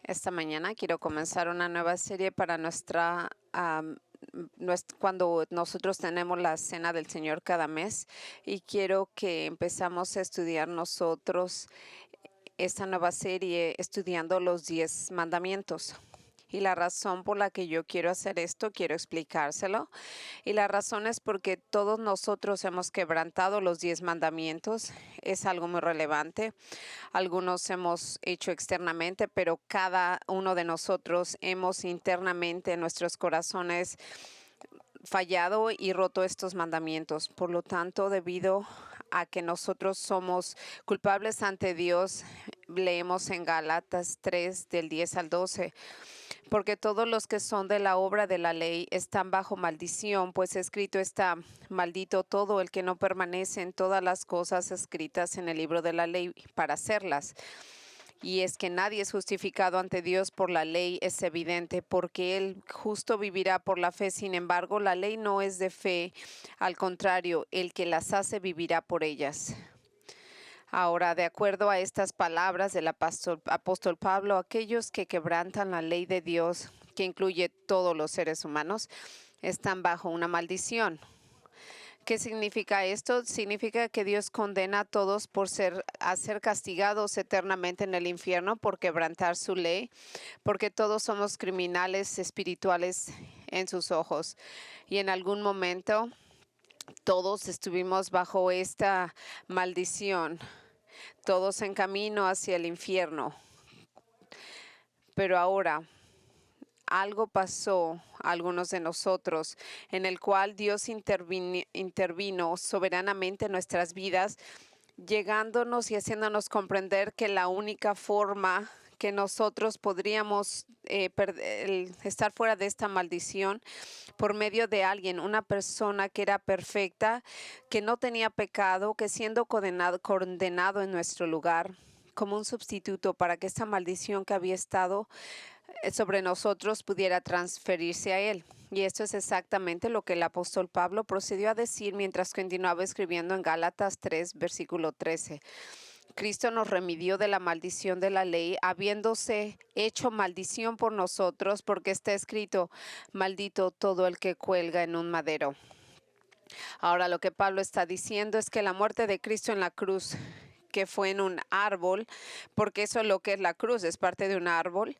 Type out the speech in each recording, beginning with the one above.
Esta mañana quiero comenzar una nueva serie para cuando nosotros tenemos la Cena del Señor cada mes, y quiero que empezamos a estudiar nosotros esta nueva serie estudiando los 10 mandamientos. Y la razón por la que yo quiero hacer esto, quiero explicárselo. Y la razón es porque todos nosotros hemos quebrantado los 10 mandamientos. Es algo muy relevante. Algunos hemos hecho externamente, pero cada uno de nosotros hemos internamente en nuestros corazones fallado y roto estos mandamientos. Por lo tanto, debido a que nosotros somos culpables ante Dios, leemos en Gálatas 3 del 10 al 12. Porque todos los que son de la obra de la ley están bajo maldición, pues escrito está: maldito todo el que no permanece en todas las cosas escritas en el libro de la ley para hacerlas. Y es que nadie es justificado ante Dios por la ley, es evidente, porque el justo vivirá por la fe. Sin embargo, la ley no es de fe, al contrario, el que las hace vivirá por ellas. Ahora, de acuerdo a estas palabras del apóstol Pablo, aquellos que quebrantan la ley de Dios, que incluye todos los seres humanos, están bajo una maldición. ¿Qué significa esto? Significa que Dios condena a todos a ser castigados eternamente en el infierno por quebrantar su ley, porque todos somos criminales espirituales en sus ojos. Y en algún momento todos estuvimos bajo esta maldición, todos en camino hacia el infierno. Pero ahora algo pasó a algunos de nosotros, en el cual Dios intervino soberanamente en nuestras vidas, llegándonos y haciéndonos comprender que la única forma que nosotros podríamos estar fuera de esta maldición por medio de alguien, una persona que era perfecta, que no tenía pecado, que siendo condenado en nuestro lugar como un sustituto para que esta maldición que había estado sobre nosotros pudiera transferirse a él. Y esto es exactamente lo que el apóstol Pablo procedió a decir mientras continuaba escribiendo en Gálatas 3, versículo 13. Cristo nos remedió de la maldición de la ley, habiéndose hecho maldición por nosotros, porque está escrito: maldito todo el que cuelga en un madero. Ahora, lo que Pablo está diciendo es que la muerte de Cristo en la cruz, que fue en un árbol, porque eso es lo que es la cruz, es parte de un árbol,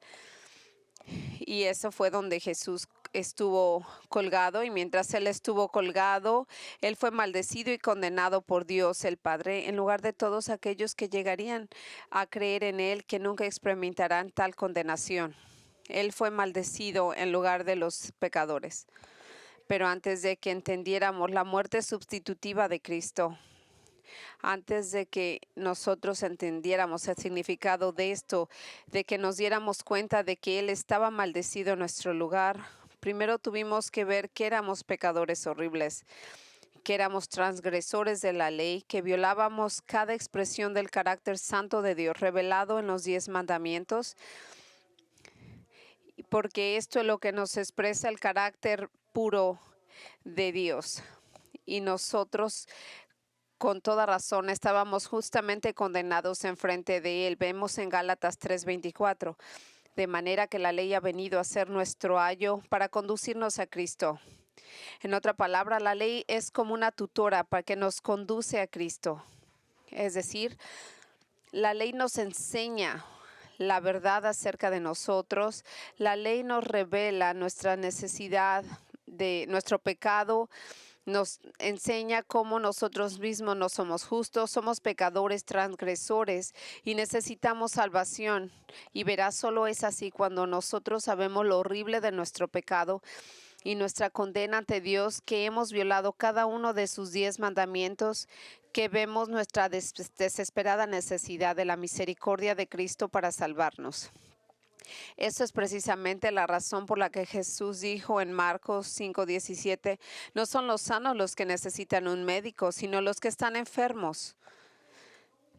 y eso fue donde Jesús estuvo colgado, y mientras él estuvo colgado, él fue maldecido y condenado por Dios el Padre, en lugar de todos aquellos que llegarían a creer en él, que nunca experimentarán tal condenación. Él fue maldecido en lugar de los pecadores. Pero antes de que entendiéramos la muerte sustitutiva de Cristo, antes de que nosotros entendiéramos el significado de esto, de que nos diéramos cuenta de que Él estaba maldecido en nuestro lugar, primero tuvimos que ver que éramos pecadores horribles, que éramos transgresores de la ley, que violábamos cada expresión del carácter santo de Dios revelado en los 10 mandamientos, porque esto es lo que nos expresa el carácter puro de Dios. Y nosotros, con toda razón, estábamos justamente condenados en frente de Él. Vemos en Gálatas 3:24, de manera que la ley ha venido a ser nuestro ayo para conducirnos a Cristo. En otra palabra, la ley es como una tutora para que nos conduce a Cristo. Es decir, la ley nos enseña la verdad acerca de nosotros. La ley nos revela nuestra necesidad de nuestro pecado, nos enseña cómo nosotros mismos no somos justos, somos pecadores, transgresores y necesitamos salvación. Y verás, solo es así cuando nosotros sabemos lo horrible de nuestro pecado y nuestra condena ante Dios, que hemos violado cada uno de sus 10 mandamientos, que vemos nuestra desesperada necesidad de la misericordia de Cristo para salvarnos. Eso es precisamente la razón por la que Jesús dijo en Marcos 5:17, no son los sanos los que necesitan un médico, sino los que están enfermos.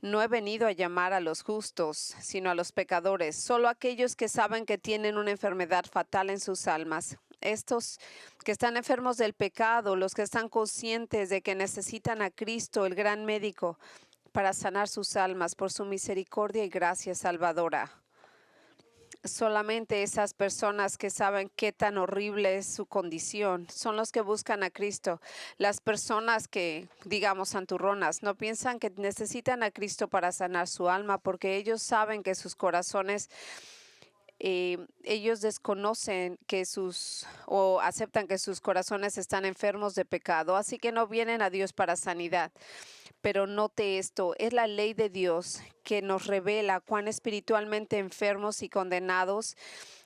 No he venido a llamar a los justos, sino a los pecadores, solo aquellos que saben que tienen una enfermedad fatal en sus almas. estos que están enfermos del pecado, los que están conscientes de que necesitan a Cristo, el gran médico, para sanar sus almas por su misericordia y gracia salvadora. Solamente esas personas que saben qué tan horrible es su condición son los que buscan a Cristo. Las personas que, digamos, santurronas, no piensan que necesitan a Cristo para sanar su alma porque ellos saben que sus corazones, ellos desconocen que o aceptan que sus corazones están enfermos de pecado, así que no vienen a Dios para sanidad. Pero note esto, es la ley de Dios que nos revela cuán espiritualmente enfermos y condenados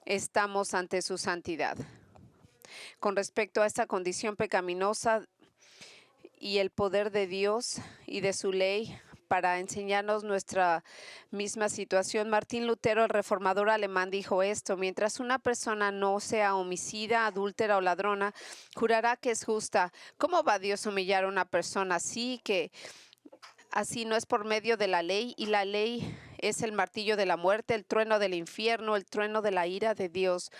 estamos ante su santidad. Con respecto a esta condición pecaminosa y el poder de Dios y de su ley para enseñarnos nuestra misma situación, Martín Lutero, el reformador alemán, dijo esto: mientras una persona no sea homicida, adúltera o ladrona, jurará que es justa. ¿Cómo va Dios a humillar a una persona así? Que así no es por medio de la ley, y la ley es el martillo de la muerte, el trueno del infierno, el trueno de la ira de Dios,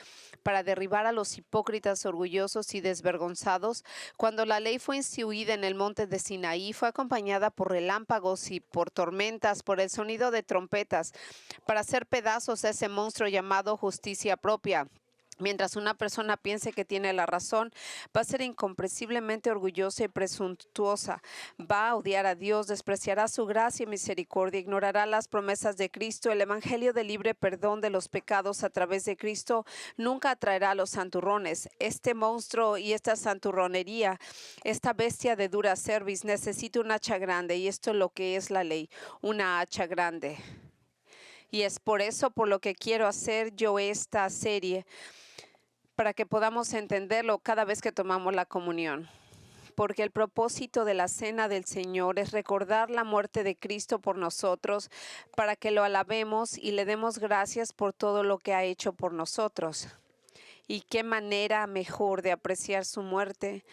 para derribar a los hipócritas orgullosos y desvergonzados. Cuando la ley fue instituida en el monte de Sinaí, fue acompañada por relámpagos y por tormentas, por el sonido de trompetas, para hacer pedazos a ese monstruo llamado justicia propia. Mientras una persona piense que tiene la razón, va a ser incomprensiblemente orgullosa y presuntuosa. Va a odiar a Dios, despreciará su gracia y misericordia, ignorará las promesas de Cristo. El evangelio de libre perdón de los pecados a través de Cristo nunca atraerá a los santurrones. Este monstruo y esta santurronería, esta bestia de dura cerviz, necesita un hacha grande, y esto es lo que es la ley, una hacha grande. Y es por eso por lo que quiero hacer yo esta serie, para que podamos entenderlo cada vez que tomamos la comunión. Porque el propósito de la cena del Señor es recordar la muerte de Cristo por nosotros, para que lo alabemos y le demos gracias por todo lo que ha hecho por nosotros. Y qué manera mejor de apreciar su muerte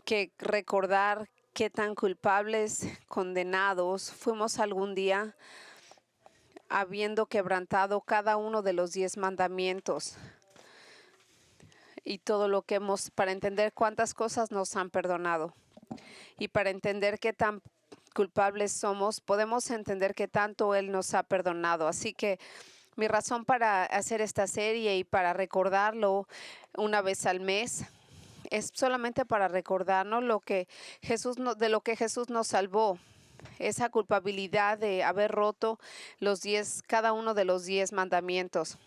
que recordar qué tan culpables, condenados fuimos algún día, habiendo quebrantado cada uno de los 10 mandamientos. Y todo lo que para entender cuántas cosas nos han perdonado. Y para entender qué tan culpables somos, podemos entender qué tanto Él nos ha perdonado. Así que mi razón para hacer esta serie y para recordarlo una vez al mes es solamente para recordarnos de lo que Jesús nos salvó. Esa culpabilidad de haber roto cada uno de los 10 mandamientos.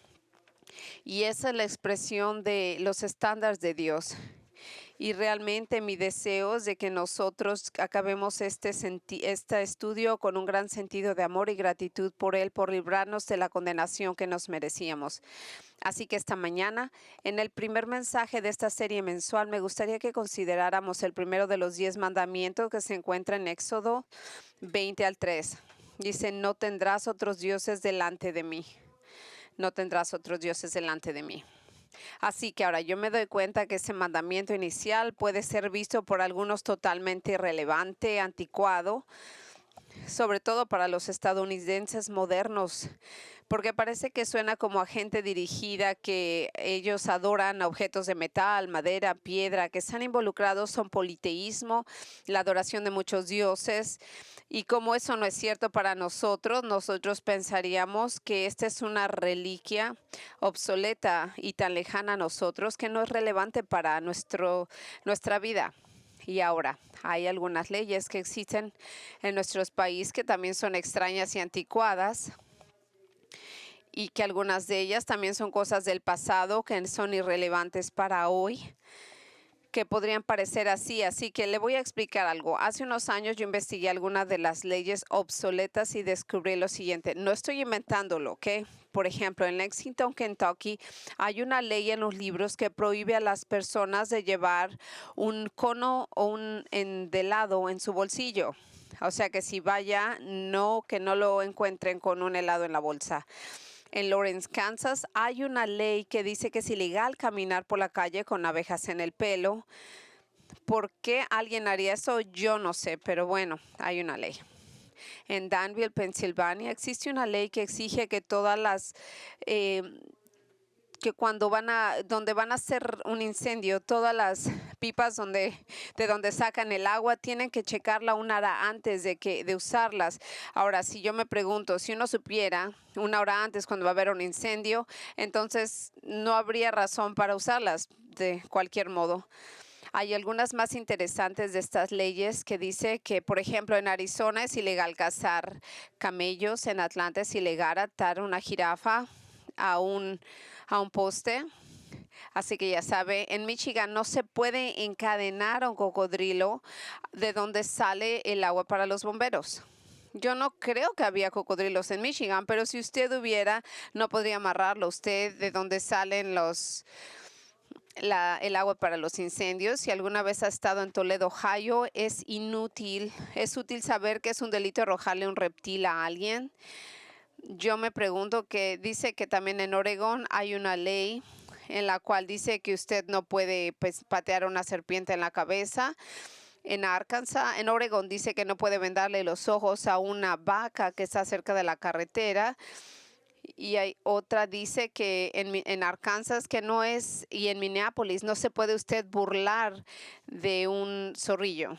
Y esa es la expresión de los estándares de Dios. Y realmente mi deseo es de que nosotros acabemos este estudio con un gran sentido de amor y gratitud por Él, por librarnos de la condenación que nos merecíamos. Así que esta mañana, en el primer mensaje de esta serie mensual, me gustaría que consideráramos el primero de los 10 mandamientos que se encuentra en Éxodo 20 al 3. Dice: no tendrás otros dioses delante de mí. No tendrás otros dioses delante de mí. Así que ahora yo me doy cuenta que ese mandamiento inicial puede ser visto por algunos totalmente irrelevante, anticuado, sobre todo para los estadounidenses modernos, porque parece que suena como a gente dirigida, que ellos adoran objetos de metal, madera, piedra, que están involucrados en politeísmo, la adoración de muchos dioses. Y como eso no es cierto para nosotros pensaríamos que esta es una reliquia obsoleta y tan lejana a nosotros que no es relevante para nuestra vida. Y ahora, hay algunas leyes que existen en nuestro país que también son extrañas y anticuadas, y que algunas de ellas también son cosas del pasado que son irrelevantes para hoy, que podrían parecer así. Así que le voy a explicar algo. Hace unos años yo investigué algunas de las leyes obsoletas y descubrí lo siguiente. No estoy inventándolo, ¿ok? Por ejemplo, en Lexington, Kentucky, hay una ley en los libros que prohíbe a las personas de llevar un cono o un helado en su bolsillo. O sea que si vaya, que no lo encuentren con un helado en la bolsa. En Lawrence, Kansas, hay una ley que dice que es ilegal caminar por la calle con abejas en el pelo. ¿Por qué alguien haría eso? Yo no sé, pero bueno, hay una ley. En Danville, Pensilvania, existe una ley que exige que todas las que donde van a hacer un incendio, todas las pipas de donde sacan el agua, tienen que checarla una hora antes de usarlas. Ahora, si yo me pregunto, si uno supiera una hora antes cuando va a haber un incendio, entonces no habría razón para usarlas de cualquier modo. Hay algunas más interesantes de estas leyes que dice que, por ejemplo, en Arizona es ilegal cazar camellos, en Atlanta es ilegal atar una jirafa a un poste. Así que ya sabe, en Michigan no se puede encadenar a un cocodrilo de donde sale el agua para los bomberos. Yo no creo que había cocodrilos en Michigan, pero si usted hubiera, no podría amarrarlo usted de donde salen el agua para los incendios. Si alguna vez ha estado en Toledo, Ohio, es útil saber que es un delito arrojarle un reptil a alguien. Yo me pregunto que dice que también en Oregón hay una ley en la cual dice que usted no puede patear una serpiente en la cabeza. En Oregón dice que no puede vendarle los ojos a una vaca que está cerca de la carretera. Y hay otra dice que en Arkansas que no es, y en Minneapolis no se puede usted burlar de un zorrillo.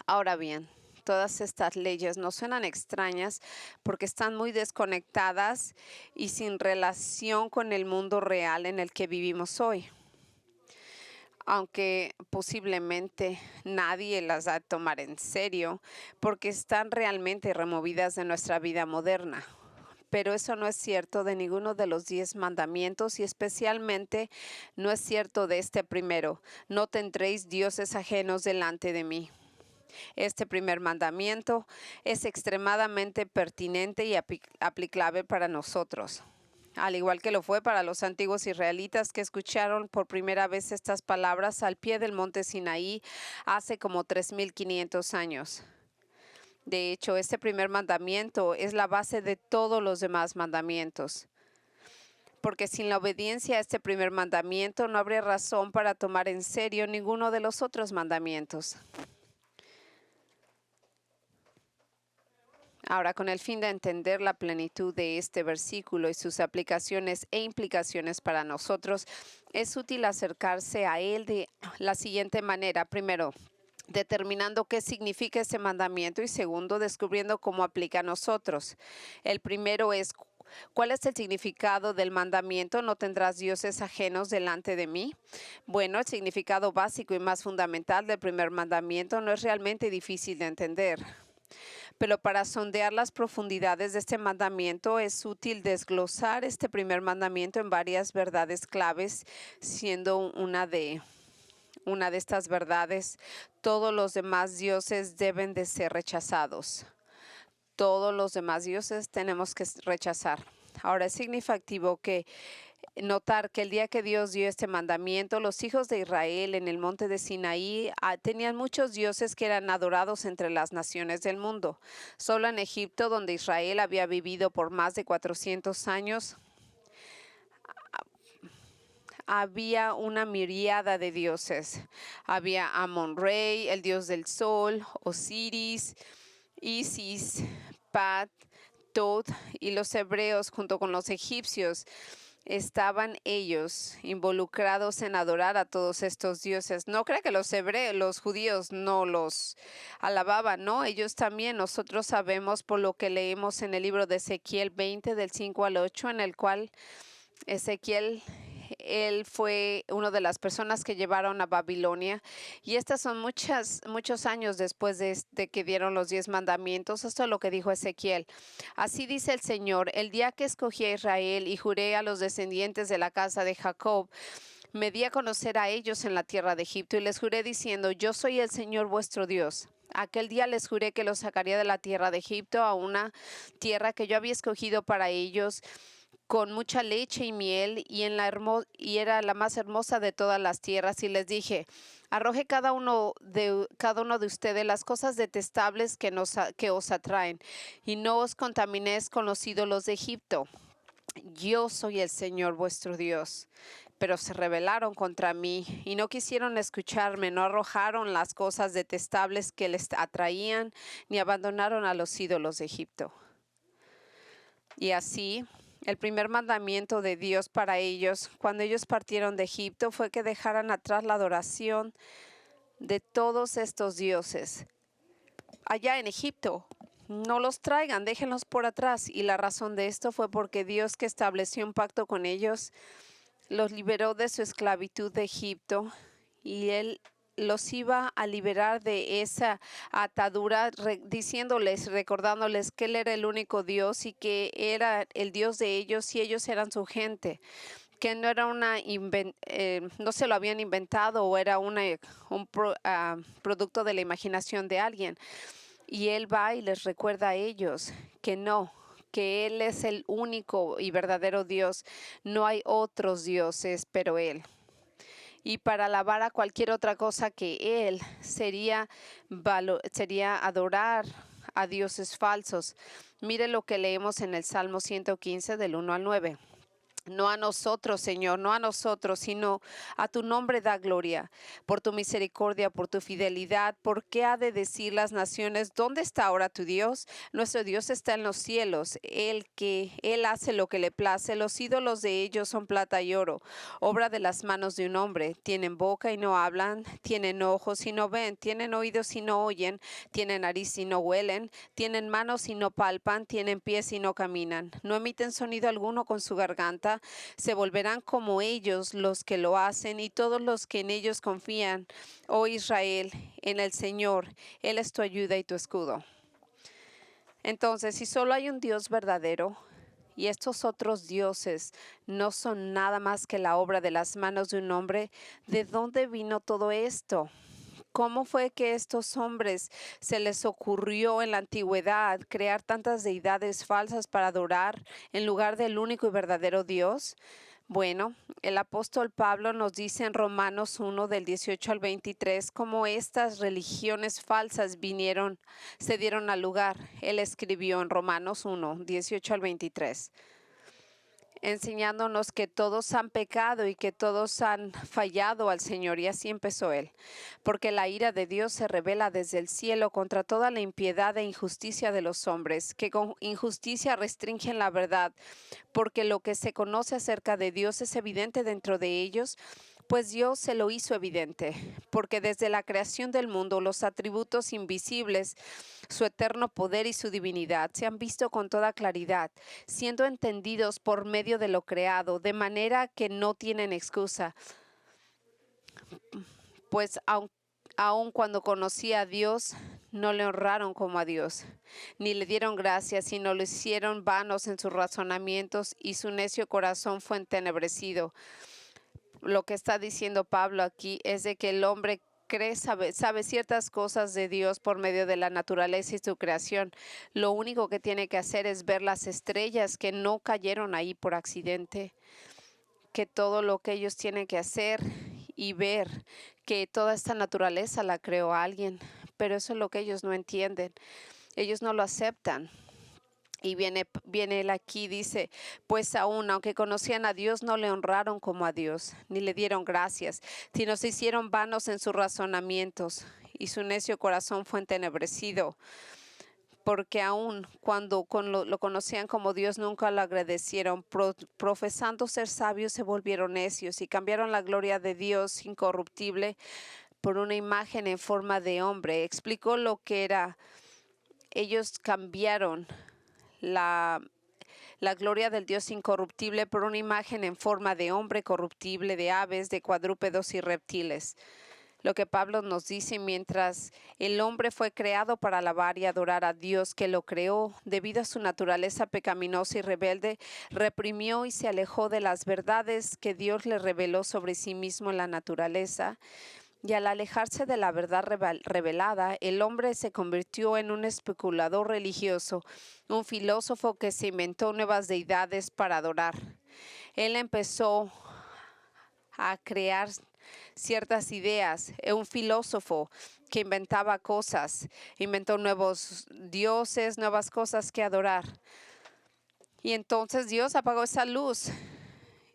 Ahora bien, todas estas leyes no suenan extrañas porque están muy desconectadas y sin relación con el mundo real en el que vivimos hoy. Aunque posiblemente nadie las va a tomar en serio porque están realmente removidas de nuestra vida moderna. Pero eso no es cierto de ninguno de los 10 mandamientos y especialmente no es cierto de este primero: no tendréis dioses ajenos delante de mí. Este primer mandamiento es extremadamente pertinente y aplicable para nosotros, al igual que lo fue para los antiguos israelitas que escucharon por primera vez estas palabras al pie del monte Sinaí hace como 3,500 años. De hecho, este primer mandamiento es la base de todos los demás mandamientos. Porque sin la obediencia a este primer mandamiento no habría razón para tomar en serio ninguno de los otros mandamientos. Ahora, con el fin de entender la plenitud de este versículo y sus aplicaciones e implicaciones para nosotros, es útil acercarse a él de la siguiente manera. Primero, determinando qué significa este mandamiento y segundo, descubriendo cómo aplica a nosotros. El primero es: ¿cuál es el significado del mandamiento? No tendrás dioses ajenos delante de mí. Bueno, el significado básico y más fundamental del primer mandamiento no es realmente difícil de entender. Pero para sondear las profundidades de este mandamiento es útil desglosar este primer mandamiento en varias verdades claves, siendo una de estas verdades: todos los demás dioses deben de ser rechazados. Todos los demás dioses tenemos que rechazar. Ahora, es significativo que notar que el día que Dios dio este mandamiento, los hijos de Israel en el monte de Sinaí tenían muchos dioses que eran adorados entre las naciones del mundo. Solo en Egipto, donde Israel había vivido por más de 400 años, había una miríada de dioses. Había Amon-Rey, el dios del sol, Osiris, Isis, Pat, Tot, y los hebreos junto con los egipcios estaban ellos involucrados en adorar a todos estos dioses. No creo que los judíos no los alababan, ¿no? Ellos también. Nosotros sabemos por lo que leemos en el libro de Ezequiel 20 del 5 al 8, en el cual Ezequiel, él fue una de las personas que llevaron a Babilonia, y estas son muchos años después de que dieron los 10 mandamientos. Esto es lo que dijo Ezequiel. Así dice el Señor: el día que escogí a Israel y juré a los descendientes de la casa de Jacob, me di a conocer a ellos en la tierra de Egipto y les juré diciendo: yo soy el Señor vuestro Dios. Aquel día les juré que los sacaría de la tierra de Egipto a una tierra que yo había escogido para ellos, con mucha leche y miel, y era la más hermosa de todas las tierras. Y les dije: arroje cada uno de ustedes las cosas detestables que os atraen, y no os contaminéis con los ídolos de Egipto. Yo soy el Señor vuestro Dios. Pero se rebelaron contra mí y no quisieron escucharme, no arrojaron las cosas detestables que les atraían, ni abandonaron a los ídolos de Egipto. Y así El primer mandamiento de Dios para ellos cuando ellos partieron de Egipto fue que dejaran atrás la adoración de todos estos dioses allá en Egipto. No los traigan, déjenlos por atrás. Y la razón de esto fue porque Dios, que estableció un pacto con ellos, los liberó de su esclavitud de Egipto y Él los iba a liberar de esa atadura, diciéndoles, recordándoles que Él era el único Dios y que era el Dios de ellos y ellos eran su gente, que no era no se lo habían inventado o era producto de la imaginación de alguien. Y Él va y les recuerda a ellos que no, que Él es el único y verdadero Dios. No hay otros dioses, pero Él. Y para alabar a cualquier otra cosa que Él sería adorar a dioses falsos. Mire lo que leemos en el Salmo 115 del 1 al 9. No a nosotros, Señor, no a nosotros, sino a tu nombre da gloria, por tu misericordia, por tu fidelidad. ¿Por qué ha de decir las naciones, dónde está ahora tu Dios? Nuestro Dios está en los cielos, Él hace lo que le place. Los ídolos de ellos son plata y oro, obra de las manos de un hombre. Tienen boca y no hablan, tienen ojos y no ven, tienen oídos y no oyen, tienen nariz y no huelen, tienen manos y no palpan, tienen pies y no caminan. No emiten sonido alguno con su garganta. Se volverán como ellos los que lo hacen y todos los que en ellos confían. Oh Israel, en el Señor, Él es tu ayuda y tu escudo. Entonces, si solo hay un Dios verdadero y estos otros dioses no son nada más que la obra de las manos de un hombre, ¿de dónde vino todo esto? ¿Cómo fue que estos hombres se les ocurrió en la antigüedad crear tantas deidades falsas para adorar en lugar del único y verdadero Dios? Bueno, el apóstol Pablo nos dice en Romanos 1 del 18 al 23 cómo estas religiones falsas se dieron al lugar. Él escribió en Romanos 1, 18 al 23. Enseñándonos que todos han pecado y que todos han fallado al Señor. Y así empezó él. Porque la ira de Dios se revela desde el cielo contra toda la impiedad e injusticia de los hombres, que con injusticia restringen la verdad, porque lo que se conoce acerca de Dios es evidente dentro de ellos, pues Dios se lo hizo evidente, porque desde la creación del mundo los atributos invisibles, su eterno poder y su divinidad se han visto con toda claridad, siendo entendidos por medio de lo creado, de manera que no tienen excusa. Pues aun cuando conocía a Dios, no le honraron como a Dios, ni le dieron gracias, sino lo hicieron vanos en sus razonamientos y su necio corazón fue entenebrecido. Lo que está diciendo Pablo aquí es de que el hombre sabe ciertas cosas de Dios por medio de la naturaleza y su creación. Lo único que tiene que hacer es ver las estrellas que no cayeron ahí por accidente, que todo lo que ellos tienen que hacer y ver que toda esta naturaleza la creó alguien, pero eso es lo que ellos no entienden. Ellos no lo aceptan. Y viene él aquí, dice, pues aún, aunque conocían a Dios, no le honraron como a Dios, ni le dieron gracias, sino se hicieron vanos en sus razonamientos, y su necio corazón fue entenebrecido. Porque aún cuando lo conocían como Dios, nunca lo agradecieron. Profesando ser sabios, se volvieron necios y cambiaron la gloria de Dios incorruptible por una imagen en forma de hombre. Explicó lo que era. Ellos cambiaron la gloria del Dios incorruptible por una imagen en forma de hombre corruptible, de aves, de cuadrúpedos y reptiles. Lo que Pablo nos dice, mientras el hombre fue creado para alabar y adorar a Dios que lo creó, debido a su naturaleza pecaminosa y rebelde, reprimió y se alejó de las verdades que Dios le reveló sobre sí mismo en la naturaleza. Y al alejarse de la verdad revelada, el hombre se convirtió en un especulador religioso, un filósofo que se inventó nuevas deidades para adorar. Él empezó a crear ciertas ideas, un filósofo que inventaba cosas, inventó nuevos dioses, nuevas cosas que adorar. Y entonces Dios apagó esa luz.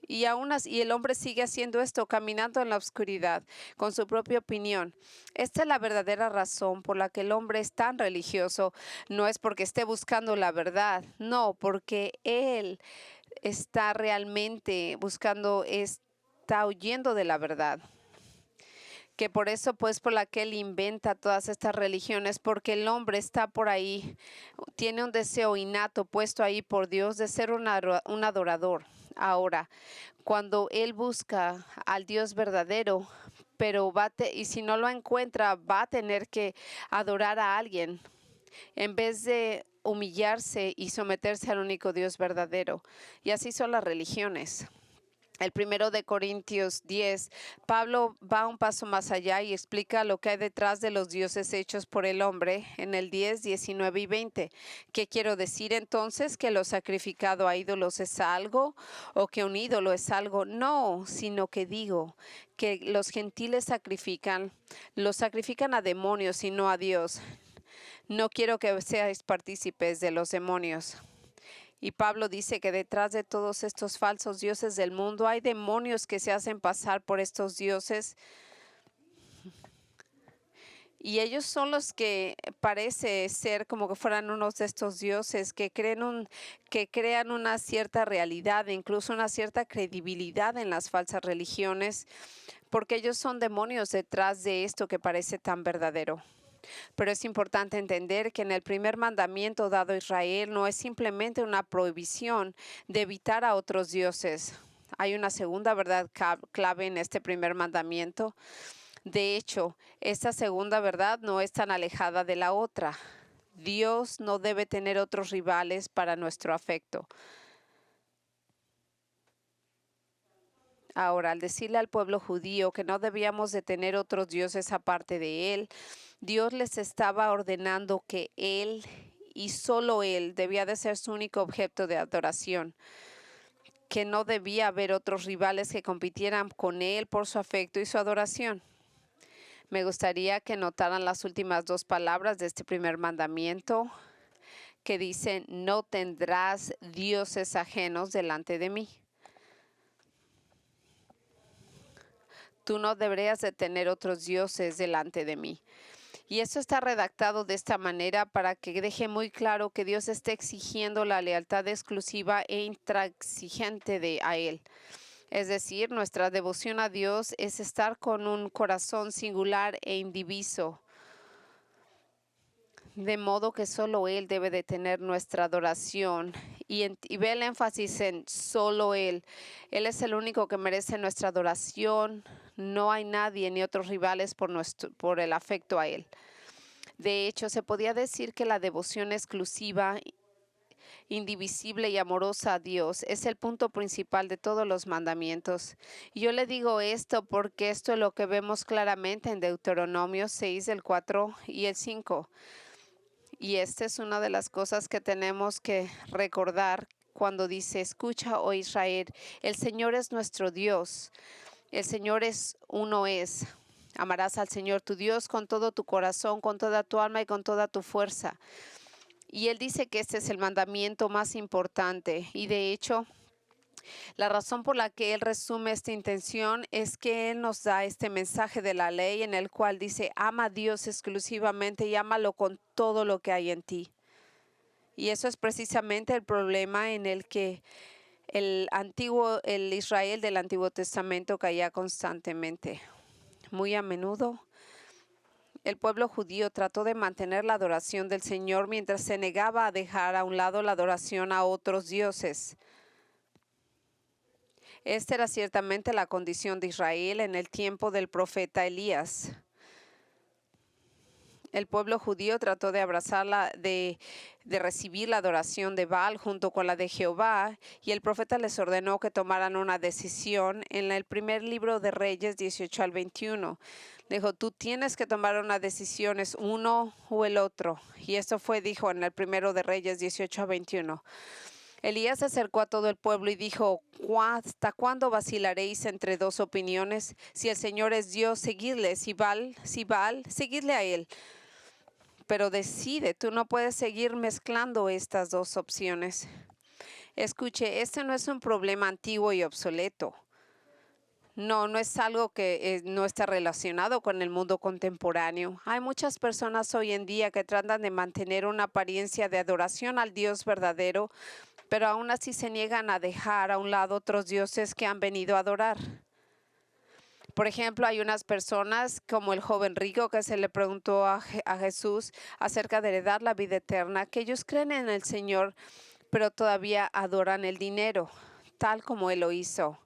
Y aún así, el hombre sigue haciendo esto, caminando en la oscuridad, con su propia opinión. Esta es la verdadera razón por la que el hombre es tan religioso. No es porque esté buscando la verdad, no, porque él está realmente buscando, está huyendo de la verdad. Que por eso, pues, por la que él inventa todas estas religiones, porque el hombre está por ahí, tiene un deseo innato puesto ahí por Dios de ser un adorador. Ahora, cuando él busca al Dios verdadero, pero y si no lo encuentra, va a tener que adorar a alguien en vez de humillarse y someterse al único Dios verdadero. Y así son las religiones. El 1 Corintios 10, Pablo va un paso más allá y explica lo que hay detrás de los dioses hechos por el hombre en el 10, 19 y 20. ¿Qué quiero decir entonces? ¿Que lo sacrificado a ídolos es algo o que un ídolo es algo? No, sino que digo que los gentiles los sacrifican a demonios y no a Dios. No quiero que seáis partícipes de los demonios. Y Pablo dice que detrás de todos estos falsos dioses del mundo hay demonios que se hacen pasar por estos dioses. Y ellos son los que parece ser como que fueran unos de estos dioses que crean una cierta realidad, incluso una cierta credibilidad en las falsas religiones, porque ellos son demonios detrás de esto que parece tan verdadero. Pero es importante entender que en el primer mandamiento dado a Israel no es simplemente una prohibición de evitar a otros dioses. Hay una segunda verdad clave en este primer mandamiento. De hecho, esta segunda verdad no es tan alejada de la otra. Dios no debe tener otros rivales para nuestro afecto. Ahora, al decirle al pueblo judío que no debíamos de tener otros dioses aparte de Él, Dios les estaba ordenando que Él y solo Él debía de ser su único objeto de adoración, que no debía haber otros rivales que compitieran con Él por su afecto y su adoración. Me gustaría que notaran las últimas dos palabras de este primer mandamiento, que dicen: no tendrás dioses ajenos delante de mí. Tú no deberías de tener otros dioses delante de mí. Y esto está redactado de esta manera para que deje muy claro que Dios está exigiendo la lealtad exclusiva e intransigente a Él. Es decir, nuestra devoción a Dios es estar con un corazón singular e indiviso, de modo que solo Él debe de tener nuestra adoración. Y ve el énfasis en solo Él. Él es el único que merece nuestra adoración. No hay nadie ni otros rivales por el afecto a Él. De hecho, se podía decir que la devoción exclusiva, indivisible y amorosa a Dios es el punto principal de todos los mandamientos. Y yo le digo esto porque esto es lo que vemos claramente en Deuteronomio 6, el 4 y el 5. Y esta es una de las cosas que tenemos que recordar cuando dice: escucha, oh Israel, el Señor es nuestro Dios. El Señor es. Amarás al Señor tu Dios con todo tu corazón, con toda tu alma y con toda tu fuerza. Y Él dice que este es el mandamiento más importante. Y de hecho, la razón por la que Él resume esta intención es que Él nos da este mensaje de la ley en el cual dice: ama a Dios exclusivamente y ámalo con todo lo que hay en ti. Y eso es precisamente el problema en el que el Israel del Antiguo Testamento caía constantemente. Muy a menudo, el pueblo judío trató de mantener la adoración del Señor mientras se negaba a dejar a un lado la adoración a otros dioses. Esta era ciertamente la condición de Israel en el tiempo del profeta Elías. El pueblo judío trató de de recibir la adoración de Baal junto con la de Jehová, y el profeta les ordenó que tomaran una decisión en el primer libro de Reyes 18 al 21. Dijo: tú tienes que tomar una decisión, es uno o el otro. Y esto dijo en el primero de Reyes 18 a 21. Elías se acercó a todo el pueblo y dijo: ¿hasta cuándo vacilaréis entre dos opiniones? Si el Señor es Dios, seguidle; si Baal, seguidle a él. Pero decide, tú no puedes seguir mezclando estas dos opciones. Escuche, este no es un problema antiguo y obsoleto. No es algo que no está relacionado con el mundo contemporáneo. Hay muchas personas hoy en día que tratan de mantener una apariencia de adoración al Dios verdadero, pero aún así se niegan a dejar a un lado otros dioses que han venido a adorar. Por ejemplo, hay unas personas como el joven rico que se le preguntó a Jesús acerca de heredar la vida eterna, que ellos creen en el Señor, pero todavía adoran el dinero, tal como Él lo hizo.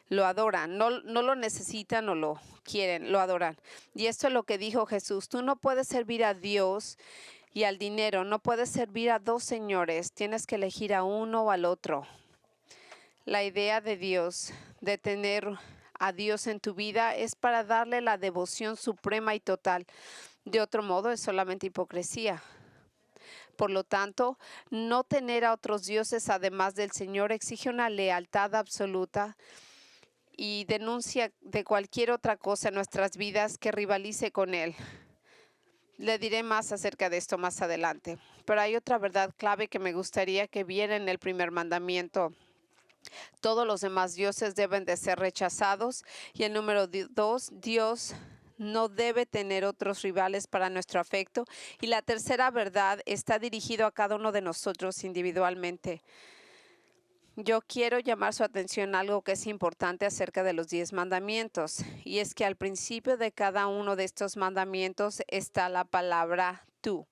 Lo adoran, no lo necesitan o lo quieren, lo adoran. Y esto es lo que dijo Jesús: tú no puedes servir a Dios y al dinero, no puedes servir a dos señores, tienes que elegir a uno o al otro. La idea de Dios, de tener a Dios en tu vida, es para darle la devoción suprema y total. De otro modo, es solamente hipocresía. Por lo tanto, no tener a otros dioses además del Señor exige una lealtad absoluta y denuncia de cualquier otra cosa en nuestras vidas que rivalice con Él. Le diré más acerca de esto más adelante, pero hay otra verdad clave que me gustaría que viera en el primer mandamiento. Todos los demás dioses deben de ser rechazados. Y el número 2, Dios no debe tener otros rivales para nuestro afecto. Y la tercera verdad está dirigido a cada uno de nosotros individualmente. Yo quiero llamar su atención a algo que es importante acerca de los 10 mandamientos, y es que al principio de cada uno de estos mandamientos está la palabra tú.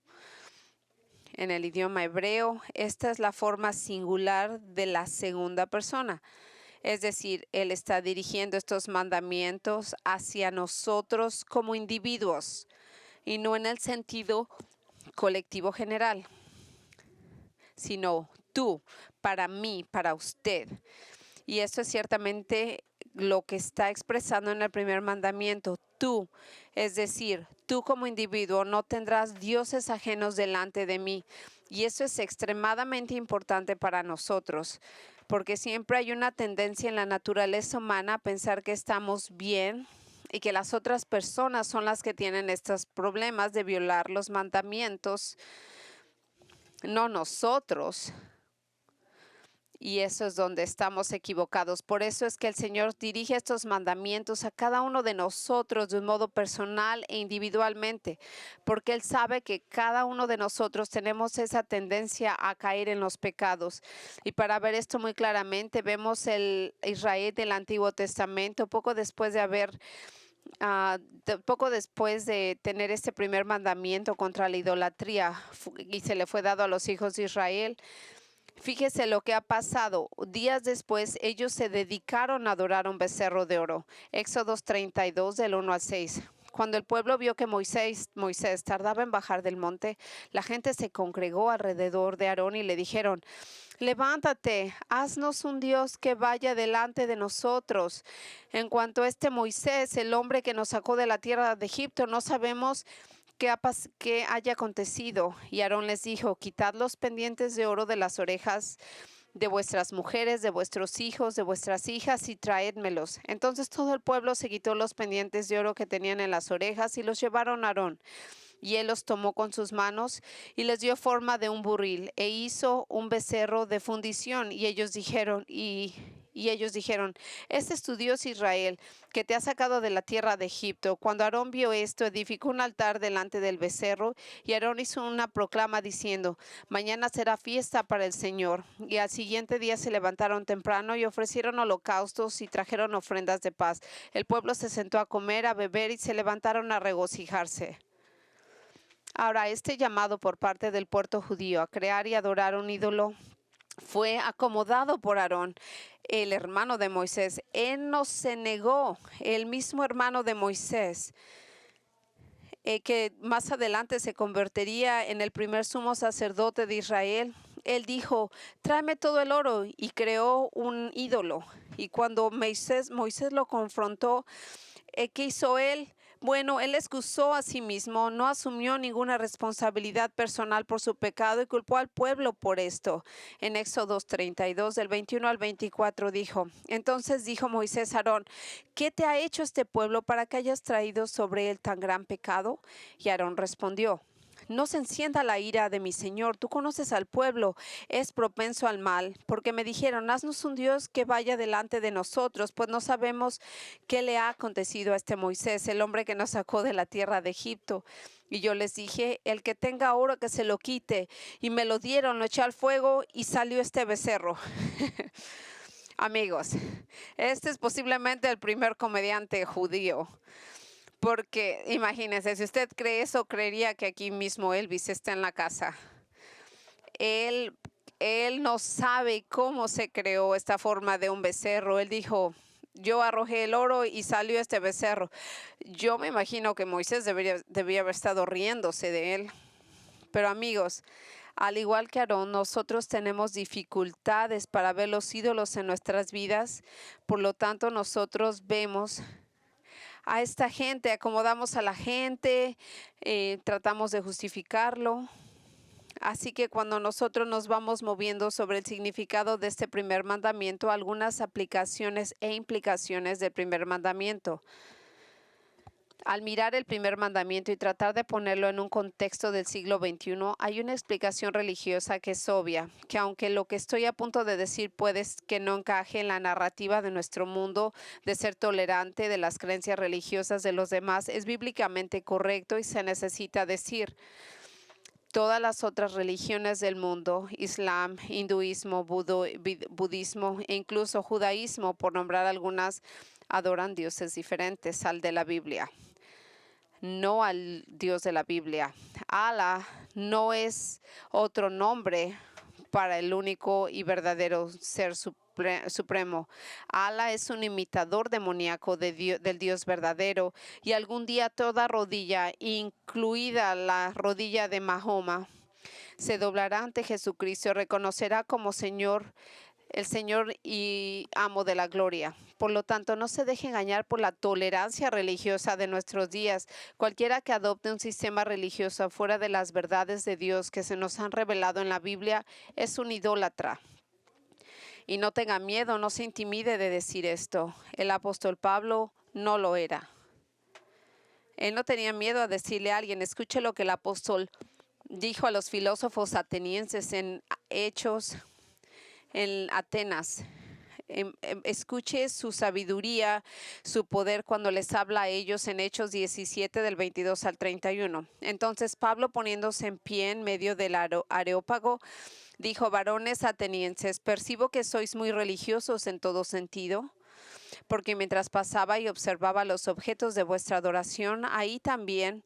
En el idioma hebreo, esta es la forma singular de la segunda persona. Es decir, Él está dirigiendo estos mandamientos hacia nosotros como individuos y no en el sentido colectivo general, sino tú, para mí, para usted. Y esto es ciertamente lo que está expresando en el primer mandamiento, tú. Es decir, tú como individuo no tendrás dioses ajenos delante de mí. Y eso es extremadamente importante para nosotros, porque siempre hay una tendencia en la naturaleza humana a pensar que estamos bien y que las otras personas son las que tienen estos problemas de violar los mandamientos, no nosotros. Y eso es donde estamos equivocados. Por eso es que el Señor dirige estos mandamientos a cada uno de nosotros de un modo personal e individualmente, porque Él sabe que cada uno de nosotros tenemos esa tendencia a caer en los pecados. Y para ver esto muy claramente, vemos el Israel del Antiguo Testamento, poco después de tener este primer mandamiento contra la idolatría, y se le fue dado a los hijos de Israel. Fíjese lo que ha pasado. Días después, ellos se dedicaron a adorar un becerro de oro. Éxodo 32, del 1 al 6. Cuando el pueblo vio que Moisés tardaba en bajar del monte, la gente se congregó alrededor de Aarón y le dijeron: levántate, haznos un Dios que vaya delante de nosotros. En cuanto a este Moisés, el hombre que nos sacó de la tierra de Egipto, no sabemos qué haya acontecido. Y Aarón les dijo: quitad los pendientes de oro de las orejas de vuestras mujeres, de vuestros hijos, de vuestras hijas, y traédmelos. Entonces todo el pueblo se quitó los pendientes de oro que tenían en las orejas y los llevaron a Aarón. Y él los tomó con sus manos y les dio forma de un buril e hizo un becerro de fundición. Y ellos dijeron, este es tu Dios Israel, que te ha sacado de la tierra de Egipto. Cuando Aarón vio esto, edificó un altar delante del becerro, y Aarón hizo una proclama diciendo: mañana será fiesta para el Señor. Y al siguiente día se levantaron temprano y ofrecieron holocaustos y trajeron ofrendas de paz. El pueblo se sentó a comer, a beber, y se levantaron a regocijarse. Ahora, este llamado por parte del pueblo judío a crear y adorar un ídolo fue acomodado por Aarón, el hermano de Moisés. Él no se negó, el mismo hermano de Moisés, que más adelante se convertiría en el primer sumo sacerdote de Israel. Él dijo: tráeme todo el oro, y creó un ídolo. Y cuando Moisés lo confrontó, ¿qué hizo él? Bueno, él excusó a sí mismo, no asumió ninguna responsabilidad personal por su pecado y culpó al pueblo por esto. En Éxodo 32, del 21 al 24 dijo: entonces dijo Moisés a Aarón: ¿qué te ha hecho este pueblo para que hayas traído sobre él tan gran pecado? Y Aarón respondió: no se encienda la ira de mi señor, tú conoces al pueblo, es propenso al mal, porque me dijeron: haznos un Dios que vaya delante de nosotros, pues no sabemos qué le ha acontecido a este Moisés, el hombre que nos sacó de la tierra de Egipto. Y yo les dije, el que tenga oro que se lo quite. Y me lo dieron, lo eché al fuego y salió este becerro. Amigos, este es posiblemente el primer comediante judío. Porque imagínense, si usted cree eso, creería que aquí mismo Elvis está en la casa. Él, él no sabe cómo se creó esta forma de un becerro. Él dijo, yo arrojé el oro y salió este becerro. Yo me imagino que Moisés debía haber estado riéndose de él. Pero amigos, al igual que Aarón, nosotros tenemos dificultades para ver los ídolos en nuestras vidas. Por lo tanto, nosotros vemos a esta gente, acomodamos a la gente, tratamos de justificarlo. Así que cuando nosotros nos vamos moviendo sobre el significado de este primer mandamiento, algunas aplicaciones e implicaciones del primer mandamiento. Al mirar el primer mandamiento y tratar de ponerlo en un contexto del siglo XXI, hay una explicación religiosa que es obvia, que aunque lo que estoy a punto de decir puede que no encaje en la narrativa de nuestro mundo de ser tolerante de las creencias religiosas de los demás, es bíblicamente correcto y se necesita decir. Todas las otras religiones del mundo, Islam, hinduismo, budismo e incluso judaísmo, por nombrar algunas, adoran dioses diferentes al de la Biblia. No al Dios de la Biblia. Allah no es otro nombre para el único y verdadero ser supremo. Allah es un imitador demoníaco del Dios verdadero, y algún día toda rodilla, incluida la rodilla de Mahoma, se doblará ante Jesucristo y reconocerá como Señor, el Señor y amo de la gloria. Por lo tanto, no se deje engañar por la tolerancia religiosa de nuestros días. Cualquiera que adopte un sistema religioso fuera de las verdades de Dios que se nos han revelado en la Biblia es un idólatra. Y no tenga miedo, no se intimide de decir esto. El apóstol Pablo no lo era. Él no tenía miedo a decirle a alguien. Escuche lo que el apóstol dijo a los filósofos atenienses en Hechos, en Atenas. Escuche su sabiduría, su poder cuando les habla a ellos en Hechos 17 del 22 al 31. Entonces Pablo, poniéndose en pie en medio del Areópago, dijo: varones atenienses, percibo que sois muy religiosos en todo sentido, porque mientras pasaba y observaba los objetos de vuestra adoración, ahí también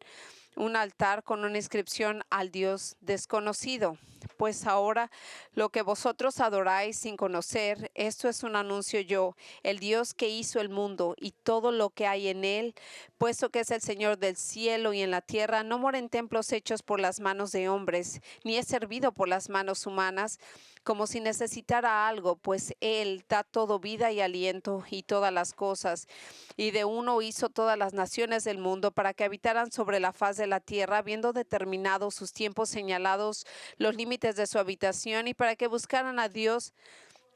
un altar con una inscripción al Dios desconocido. Pues ahora lo que vosotros adoráis sin conocer, esto es un anuncio yo, el Dios que hizo el mundo y todo lo que hay en él, puesto que es el Señor del cielo y en la tierra, no mora en templos hechos por las manos de hombres, ni es servido por las manos humanas, como si necesitara algo, pues Él da todo vida y aliento y todas las cosas. Y de uno hizo todas las naciones del mundo para que habitaran sobre la faz de la tierra, habiendo determinado sus tiempos señalados, los límites de su habitación, y para que buscaran a Dios,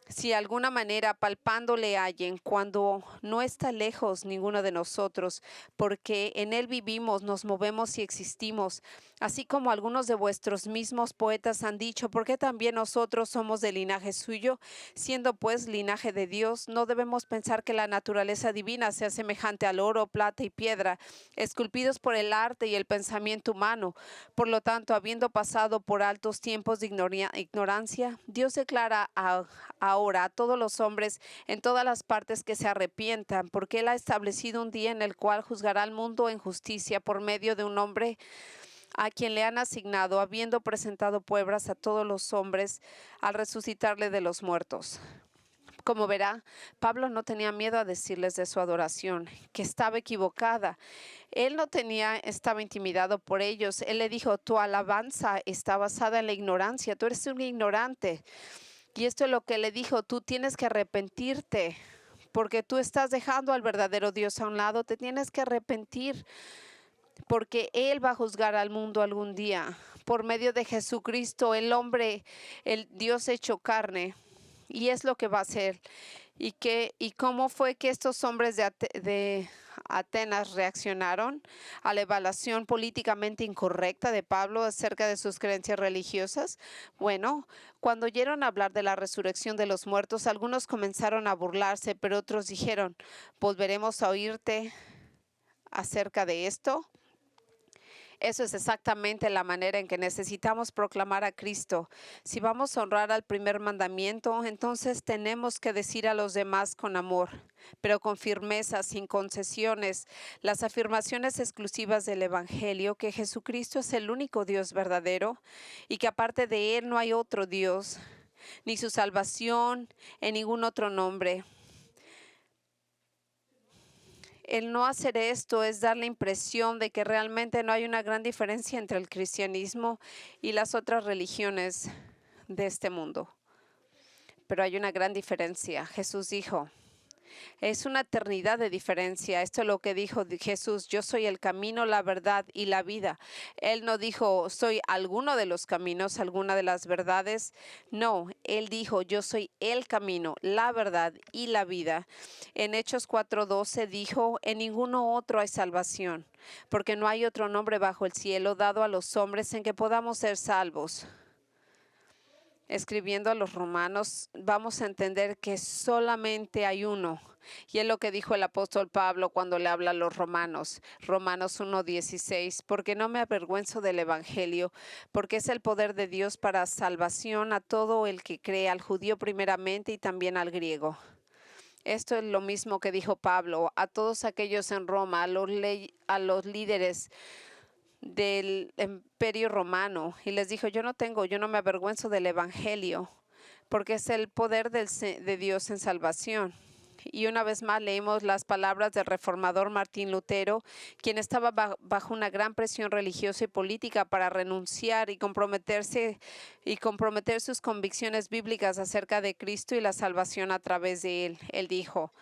si alguna manera palpándole hallen, cuando no está lejos ninguno de nosotros, porque en él vivimos, nos movemos y existimos. Así como algunos de vuestros mismos poetas han dicho, porque también nosotros somos de linaje suyo, siendo pues linaje de Dios, no debemos pensar que la naturaleza divina sea semejante al oro, plata y piedra, esculpidos por el arte y el pensamiento humano. Por lo tanto, habiendo pasado por altos tiempos de ignorancia, Dios declara ahora a todos los hombres en todas las partes que se arrepientan, porque Él ha establecido un día en el cual juzgará al mundo en justicia por medio de un hombre a quien le han asignado, habiendo presentado pruebas a todos los hombres al resucitarle de los muertos. Como verá, Pablo no tenía miedo a decirles de su adoración, que estaba equivocada. Él no estaba intimidado por ellos. Él le dijo: tu alabanza está basada en la ignorancia, tú eres un ignorante. Y esto es lo que le dijo: tú tienes que arrepentirte, porque tú estás dejando al verdadero Dios a un lado, te tienes que arrepentir, porque Él va a juzgar al mundo algún día, por medio de Jesucristo, el hombre, el Dios hecho carne, y es lo que va a hacer. ¿Y cómo fue que estos hombres de Atenas reaccionaron a la evaluación políticamente incorrecta de Pablo acerca de sus creencias religiosas? Bueno, cuando oyeron hablar de la resurrección de los muertos, algunos comenzaron a burlarse, pero otros dijeron: ¿volveremos a oírte acerca de esto? Eso es exactamente la manera en que necesitamos proclamar a Cristo. Si vamos a honrar al primer mandamiento, entonces tenemos que decir a los demás con amor, pero con firmeza, sin concesiones, las afirmaciones exclusivas del Evangelio, que Jesucristo es el único Dios verdadero y que aparte de Él no hay otro Dios, ni su salvación en ningún otro nombre. El no hacer esto es dar la impresión de que realmente no hay una gran diferencia entre el cristianismo y las otras religiones de este mundo. Pero hay una gran diferencia. Jesús dijo, es una eternidad de diferencia. Esto es lo que dijo Jesús. Yo soy el camino, la verdad y la vida. Él no dijo, soy alguno de los caminos, alguna de las verdades. No, Él dijo, yo soy el camino, la verdad y la vida. En Hechos 4:12 dijo, en ninguno otro hay salvación, porque no hay otro nombre bajo el cielo dado a los hombres en que podamos ser salvos. Escribiendo a los romanos, vamos a entender que solamente hay uno. Y es lo que dijo el apóstol Pablo cuando le habla a los romanos. Romanos 1:16, porque no me avergüenzo del evangelio, porque es el poder de Dios para salvación a todo el que cree, al judío primeramente y también al griego. Esto es lo mismo que dijo Pablo a todos aquellos en Roma, a los líderes del imperio romano, y les dijo, yo no me avergüenzo del evangelio, porque es el poder de Dios en salvación. Y una vez más leímos las palabras del reformador Martín Lutero, quien estaba bajo una gran presión religiosa y política para renunciar y comprometer sus convicciones bíblicas acerca de Cristo y la salvación a través de él. Él dijo,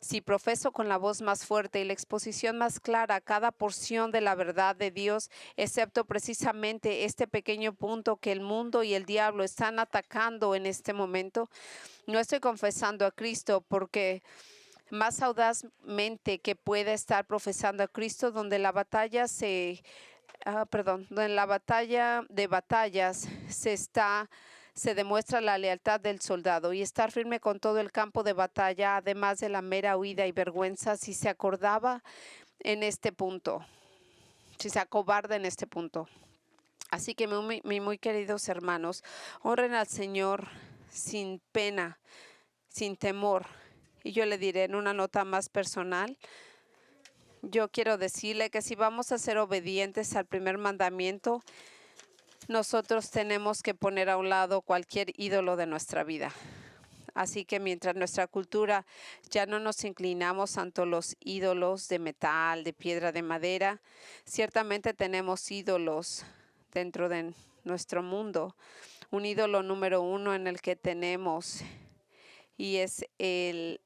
si profeso con la voz más fuerte y la exposición más clara cada porción de la verdad de Dios, excepto precisamente este pequeño punto que el mundo y el diablo están atacando en este momento, no estoy confesando a Cristo, porque más audazmente que pueda estar profesando a Cristo, donde la batalla donde en la batalla de batallas se demuestra la lealtad del soldado y estar firme con todo el campo de batalla, además de la mera huida y vergüenza, si se acobarda en este punto. Así que mis muy queridos hermanos, honren al Señor sin pena, sin temor. Y yo le diré en una nota más personal, yo quiero decirle que si vamos a ser obedientes al primer mandamiento, nosotros tenemos que poner a un lado cualquier ídolo de nuestra vida. Así que mientras nuestra cultura ya no nos inclinamos ante los ídolos de metal, de piedra, de madera, ciertamente tenemos ídolos dentro de nuestro mundo. Un ídolo número uno en el que tenemos y es el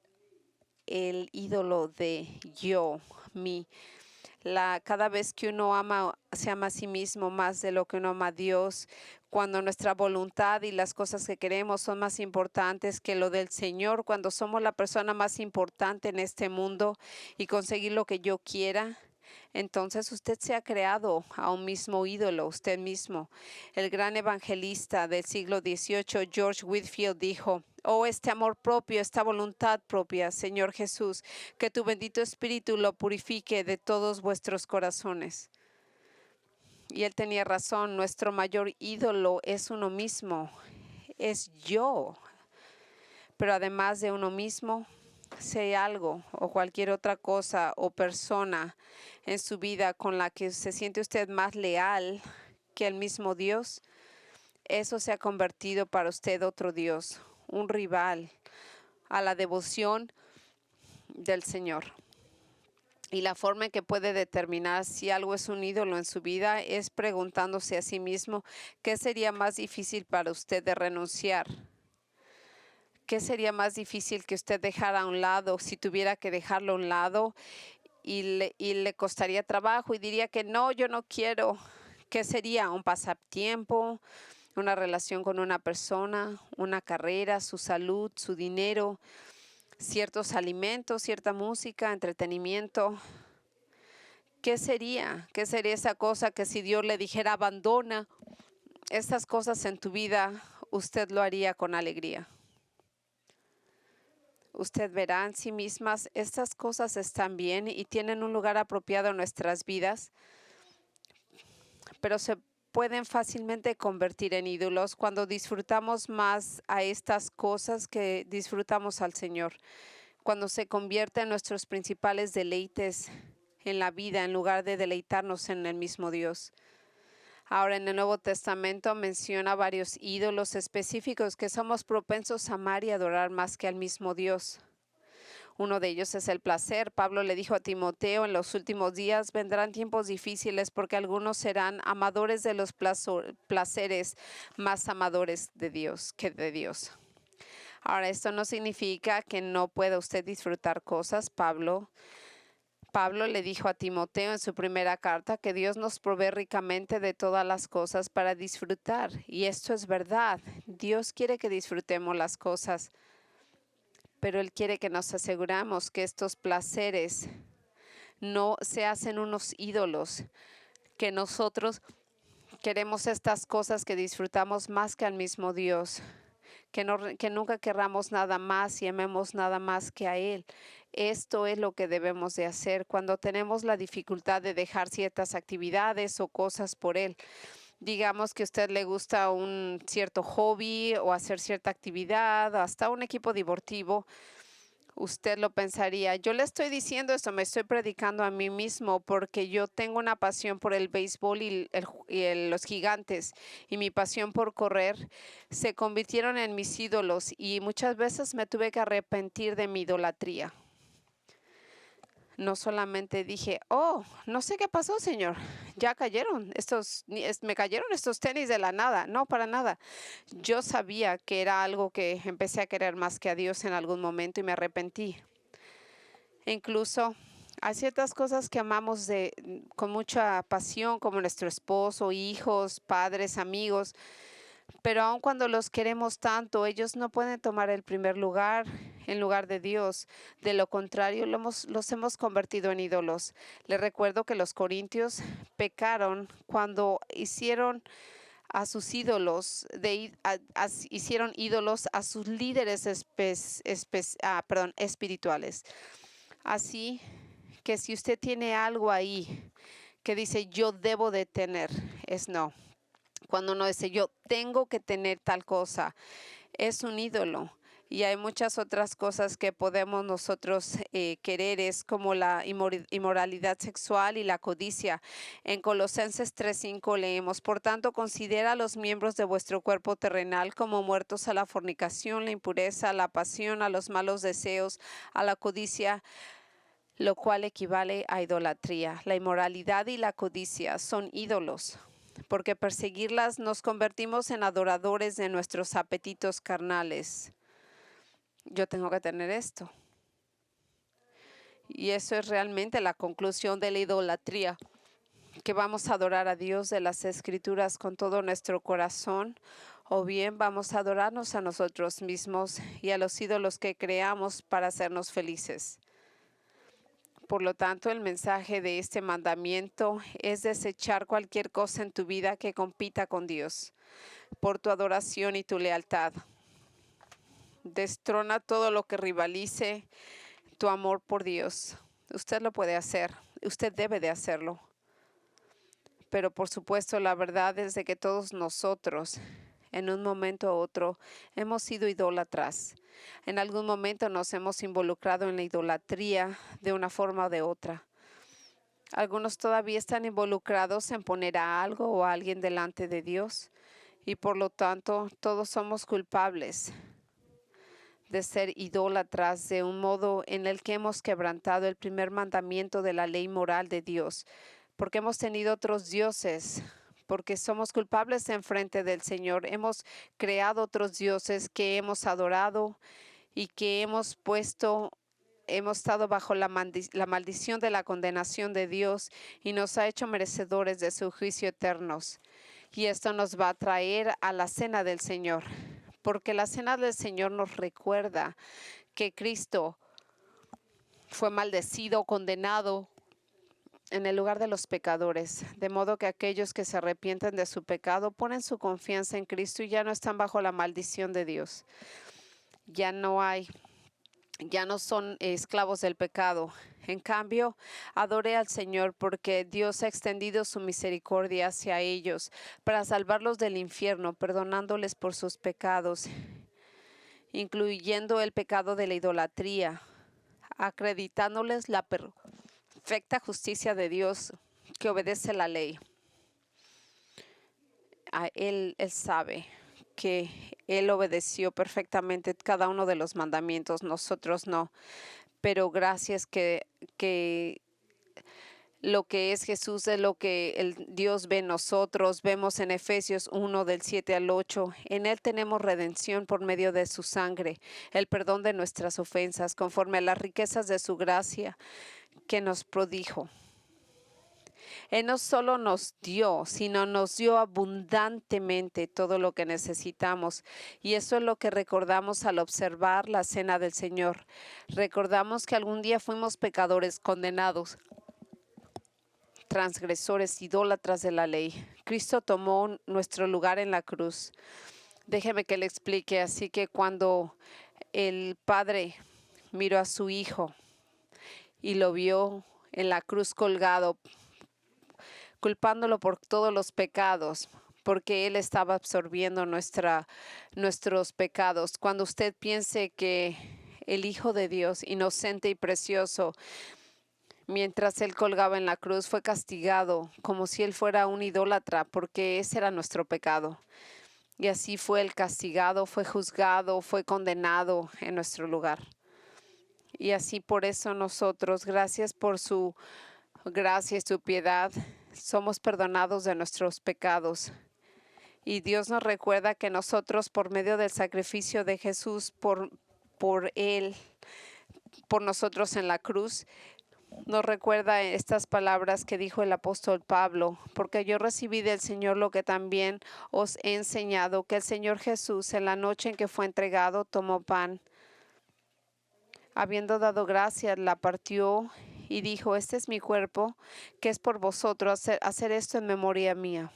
ídolo de yo, mí. Cada vez que uno se ama a sí mismo más de lo que uno ama a Dios, cuando nuestra voluntad y las cosas que queremos son más importantes que lo del Señor, cuando somos la persona más importante en este mundo y conseguir lo que yo quiera, entonces usted se ha creado a un mismo ídolo, usted mismo. El gran evangelista del siglo XVIII, George Whitefield, dijo, oh, este amor propio, esta voluntad propia, Señor Jesús, que tu bendito Espíritu lo purifique de todos vuestros corazones. Y él tenía razón, nuestro mayor ídolo es uno mismo, es yo. Pero además de uno mismo, si hay algo o cualquier otra cosa o persona en su vida con la que se siente usted más leal que el mismo Dios, eso se ha convertido para usted otro Dios, un rival a la devoción del Señor. Y la forma en que puede determinar si algo es un ídolo en su vida es preguntándose a sí mismo, ¿qué sería más difícil para usted de renunciar? ¿Qué sería más difícil que usted dejara a un lado, si tuviera que dejarlo a un lado y le costaría trabajo y diría que no, yo no quiero? ¿Qué sería? ¿Un pasatiempo? ¿Una relación con una persona? ¿Una carrera? ¿Su salud? ¿Su dinero? ¿Ciertos alimentos? ¿Cierta música? ¿Entretenimiento? ¿Qué sería? ¿Qué sería esa cosa que si Dios le dijera abandona estas cosas en tu vida, usted lo haría con alegría? Usted verá en sí mismas, estas cosas están bien y tienen un lugar apropiado en nuestras vidas, pero se pueden fácilmente convertir en ídolos cuando disfrutamos más a estas cosas que disfrutamos al Señor, cuando se convierte en nuestros principales deleites en la vida en lugar de deleitarnos en el mismo Dios. Ahora en el Nuevo Testamento menciona varios ídolos específicos que somos propensos a amar y adorar más que al mismo Dios. Uno de ellos es el placer. Pablo le dijo a Timoteo, en los últimos días vendrán tiempos difíciles porque algunos serán amadores de los placeres más amadores de Dios que de Dios. Ahora, esto no significa que no pueda usted disfrutar cosas. Pablo le dijo a Timoteo en su primera carta que Dios nos provee ricamente de todas las cosas para disfrutar. Y esto es verdad. Dios quiere que disfrutemos las cosas, pero Él quiere que nos aseguramos que estos placeres no se hacen unos ídolos, que nosotros queremos estas cosas que disfrutamos más que al mismo Dios, que nunca querramos nada más y amemos nada más que a Él. Esto es lo que debemos de hacer cuando tenemos la dificultad de dejar ciertas actividades o cosas por Él. Digamos que a usted le gusta un cierto hobby o hacer cierta actividad, hasta un equipo deportivo. Usted lo pensaría, yo le estoy diciendo esto, me estoy predicando a mí mismo porque yo tengo una pasión por el béisbol y los gigantes, y mi pasión por correr se convirtieron en mis ídolos y muchas veces me tuve que arrepentir de mi idolatría. No solamente dije, oh, no sé qué pasó, Señor, ya cayeron me cayeron estos tenis de la nada. No, para nada. Yo sabía que era algo que empecé a querer más que a Dios en algún momento y me arrepentí. Incluso hay ciertas cosas que amamos con mucha pasión, como nuestro esposo, hijos, padres, amigos, pero aun cuando los queremos tanto, ellos no pueden tomar el primer lugar en lugar de Dios. De lo contrario, los hemos convertido en ídolos. Les recuerdo que los corintios pecaron cuando hicieron a sus ídolos, hicieron ídolos a sus líderes espirituales. Así que si usted tiene algo ahí que dice yo debo de tener, es no. Cuando uno dice yo tengo que tener tal cosa, es un ídolo. Y hay muchas otras cosas que podemos nosotros querer, es como la inmoralidad sexual y la codicia. En Colosenses 3:5 leemos, por tanto, considera a los miembros de vuestro cuerpo terrenal como muertos a la fornicación, la impureza, a la pasión, a los malos deseos, a la codicia, lo cual equivale a idolatría. La inmoralidad y la codicia son ídolos, porque perseguirlas nos convertimos en adoradores de nuestros apetitos carnales. Yo tengo que tener esto. Y eso es realmente la conclusión de la idolatría, que vamos a adorar a Dios de las Escrituras con todo nuestro corazón, o bien vamos a adorarnos a nosotros mismos y a los ídolos que creamos para hacernos felices. Por lo tanto, el mensaje de este mandamiento es desechar cualquier cosa en tu vida que compita con Dios por tu adoración y tu lealtad. Destrona todo lo que rivalice tu amor por Dios. Usted lo puede hacer, usted debe de hacerlo. Pero por supuesto, la verdad es de que todos nosotros, en un momento u otro, hemos sido idólatras. En algún momento nos hemos involucrado en la idolatría de una forma o de otra. Algunos todavía están involucrados en poner a algo o a alguien delante de Dios, y por lo tanto todos somos culpables de ser idólatras de un modo en el que hemos quebrantado el primer mandamiento de la ley moral de Dios, porque hemos tenido otros dioses, porque somos culpables en frente del Señor. Hemos creado otros dioses que hemos adorado y que hemos estado bajo la maldición de la condenación de Dios y nos ha hecho merecedores de su juicio eternos. Y esto nos va a traer a la cena del Señor, porque la cena del Señor nos recuerda que Cristo fue maldecido, condenado en el lugar de los pecadores, de modo que aquellos que se arrepienten de su pecado ponen su confianza en Cristo y ya no están bajo la maldición de Dios. Ya no hay ya no son esclavos del pecado. En cambio, adore al Señor porque Dios ha extendido su misericordia hacia ellos para salvarlos del infierno, perdonándoles por sus pecados, incluyendo el pecado de la idolatría, acreditándoles la perfecta justicia de Dios que obedece la ley. Él sabe que Él obedeció perfectamente cada uno de los mandamientos, nosotros no. Pero gracias que lo que es Jesús es lo que el Dios ve en nosotros. Vemos en Efesios 1 del 7 al 8. En Él tenemos redención por medio de su sangre, el perdón de nuestras ofensas, conforme a las riquezas de su gracia que nos prodijo. Él no solo nos dio, sino nos dio abundantemente todo lo que necesitamos. Y eso es lo que recordamos al observar la cena del Señor. Recordamos que algún día fuimos pecadores condenados, transgresores, idólatras de la ley. Cristo tomó nuestro lugar en la cruz. Déjeme que le explique. Así que cuando el Padre miró a su Hijo y lo vio en la cruz colgado, culpándolo por todos los pecados, porque Él estaba absorbiendo nuestros pecados. Cuando usted piense que el Hijo de Dios, inocente y precioso, mientras Él colgaba en la cruz, fue castigado como si Él fuera un idólatra, porque ese era nuestro pecado. Y así fue Él castigado, fue juzgado, fue condenado en nuestro lugar. Y así por eso nosotros, gracias por su gracia y su piedad, somos perdonados de nuestros pecados. Y Dios nos recuerda que nosotros, por medio del sacrificio de Jesús, por Él, por nosotros en la cruz, nos recuerda estas palabras que dijo el apóstol Pablo, porque yo recibí del Señor lo que también os he enseñado, que el Señor Jesús, en la noche en que fue entregado, tomó pan. Habiendo dado gracias, la partió y dijo: este es mi cuerpo, que es por vosotros, hacer esto en memoria mía.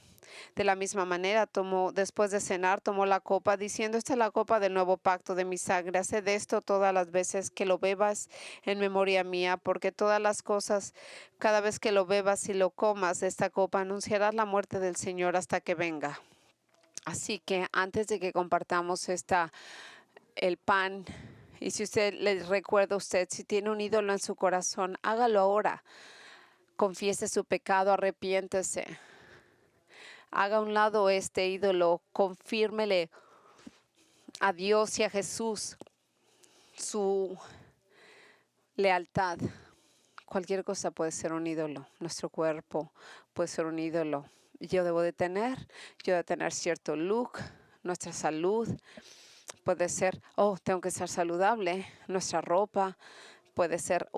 De la misma manera, después de cenar, tomó la copa, diciendo: esta es la copa del nuevo pacto de mi sangre. Haced esto todas las veces que lo bebas en memoria mía, porque todas las cosas, cada vez que lo bebas y lo comas de esta copa, anunciarás la muerte del Señor hasta que venga. Así que antes de que compartamos el pan, y si usted le recuerda a usted, si tiene un ídolo en su corazón, hágalo ahora. Confiese su pecado, arrepiéntese. Haga a un lado este ídolo, confírmele a Dios y a Jesús su lealtad. Cualquier cosa puede ser un ídolo. Nuestro cuerpo puede ser un ídolo. Yo debo de tener cierto look. Nuestra salud puede ser, tengo que ser saludable. Nuestra ropa puede ser,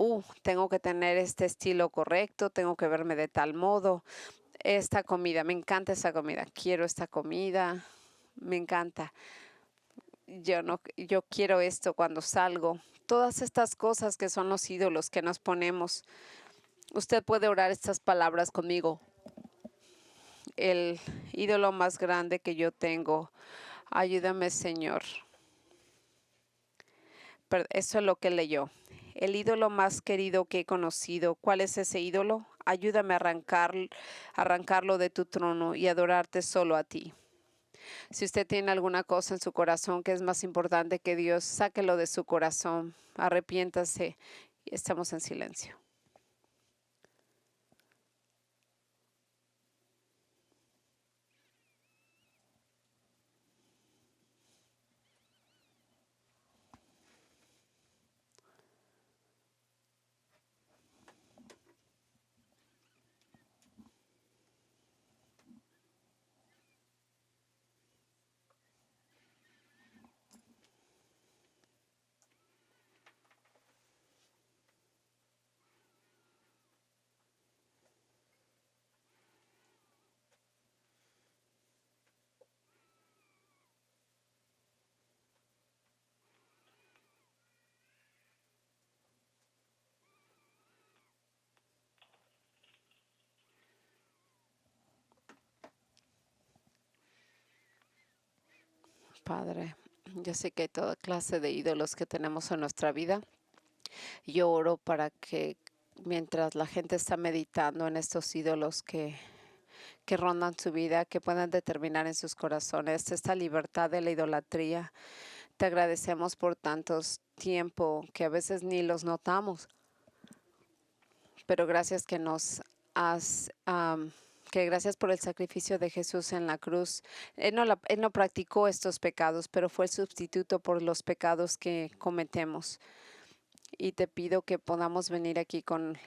tengo que tener este estilo correcto, tengo que verme de tal modo. Esta comida, me encanta esa comida, quiero esta comida, me encanta. Yo quiero esto cuando salgo. Todas estas cosas que son los ídolos que nos ponemos. Usted puede orar estas palabras conmigo. El ídolo más grande que yo tengo, ayúdame, Señor. Pero eso es lo que leyó. El ídolo más querido que he conocido. ¿Cuál es ese ídolo? Ayúdame a arrancarlo de tu trono y adorarte solo a ti. Si usted tiene alguna cosa en su corazón que es más importante que Dios, sáquelo de su corazón, arrepiéntase y estamos en silencio. Padre, Yo sé que hay toda clase de ídolos que tenemos en nuestra vida. Yo oro para que mientras la gente está meditando en estos ídolos que rondan su vida, que puedan determinar en sus corazones esta libertad de la idolatría. Te agradecemos por tantos tiempo que a veces ni los notamos, pero gracias que nos has, que gracias por el sacrificio de Jesús en la cruz. Él no practicó estos pecados, pero fue el sustituto por los pecados que cometemos. Y te pido que podamos venir aquí con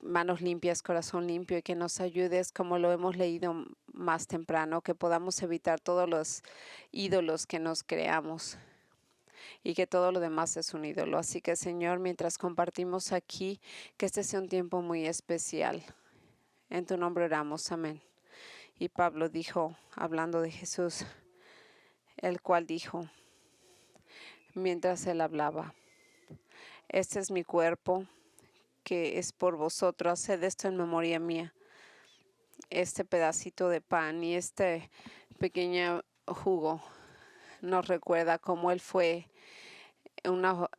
manos limpias, corazón limpio, y que nos ayudes, como lo hemos leído más temprano, que podamos evitar todos los ídolos que nos creamos y que todo lo demás es un ídolo. Así que, Señor, mientras compartimos aquí, que este sea un tiempo muy especial. En tu nombre oramos, amén. Y Pablo dijo, hablando de Jesús, el cual dijo, mientras él hablaba, este es mi cuerpo, que es por vosotros, haced esto en memoria mía. Este pedacito de pan y este pequeño jugo nos recuerda cómo Él fue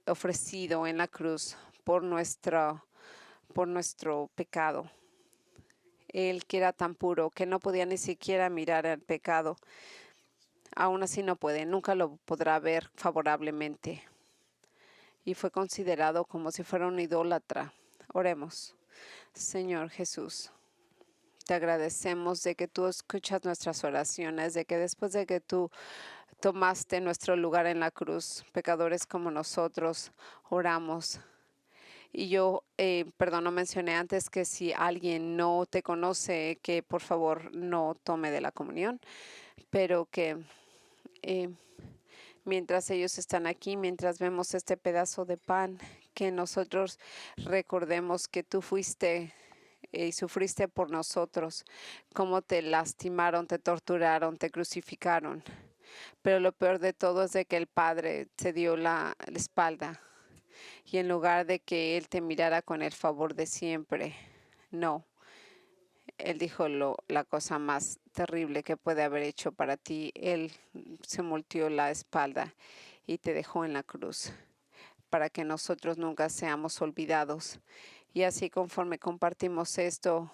ofrecido en la cruz por nuestro pecado. Él que era tan puro que no podía ni siquiera mirar el pecado. Aún así no puede, nunca lo podrá ver favorablemente. Y fue considerado como si fuera un idólatra. Oremos. Señor Jesús, te agradecemos de que tú escuchas nuestras oraciones, de que después de que tú tomaste nuestro lugar en la cruz, pecadores como nosotros, oramos. Y yo, perdón, no mencioné antes que si alguien no te conoce, que por favor no tome de la comunión, pero que eh, mientras ellos están aquí, mientras vemos este pedazo de pan, que nosotros recordemos que tú fuiste y sufriste por nosotros, cómo te lastimaron, te torturaron, te crucificaron. Pero lo peor de todo es de que el Padre te dio la espalda y en lugar de que Él te mirara con el favor de siempre, no. Él dijo la cosa más terrible que puede haber hecho para ti. Él se volteó la espalda y te dejó en la cruz para que nosotros nunca seamos olvidados. Y así conforme compartimos esto,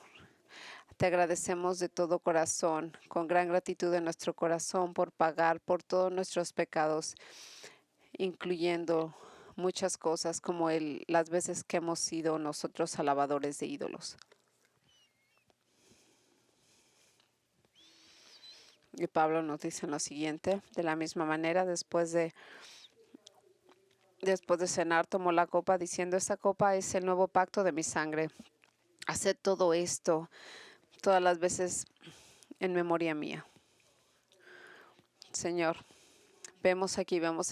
te agradecemos de todo corazón, con gran gratitud en nuestro corazón por pagar por todos nuestros pecados, incluyendo muchas cosas como las veces que hemos sido nosotros alabadores de ídolos. Y Pablo nos dice lo siguiente, de la misma manera, después de cenar, tomó la copa diciendo, esta copa es el nuevo pacto de mi sangre. Haced todo esto todas las veces en memoria mía. Señor, vemos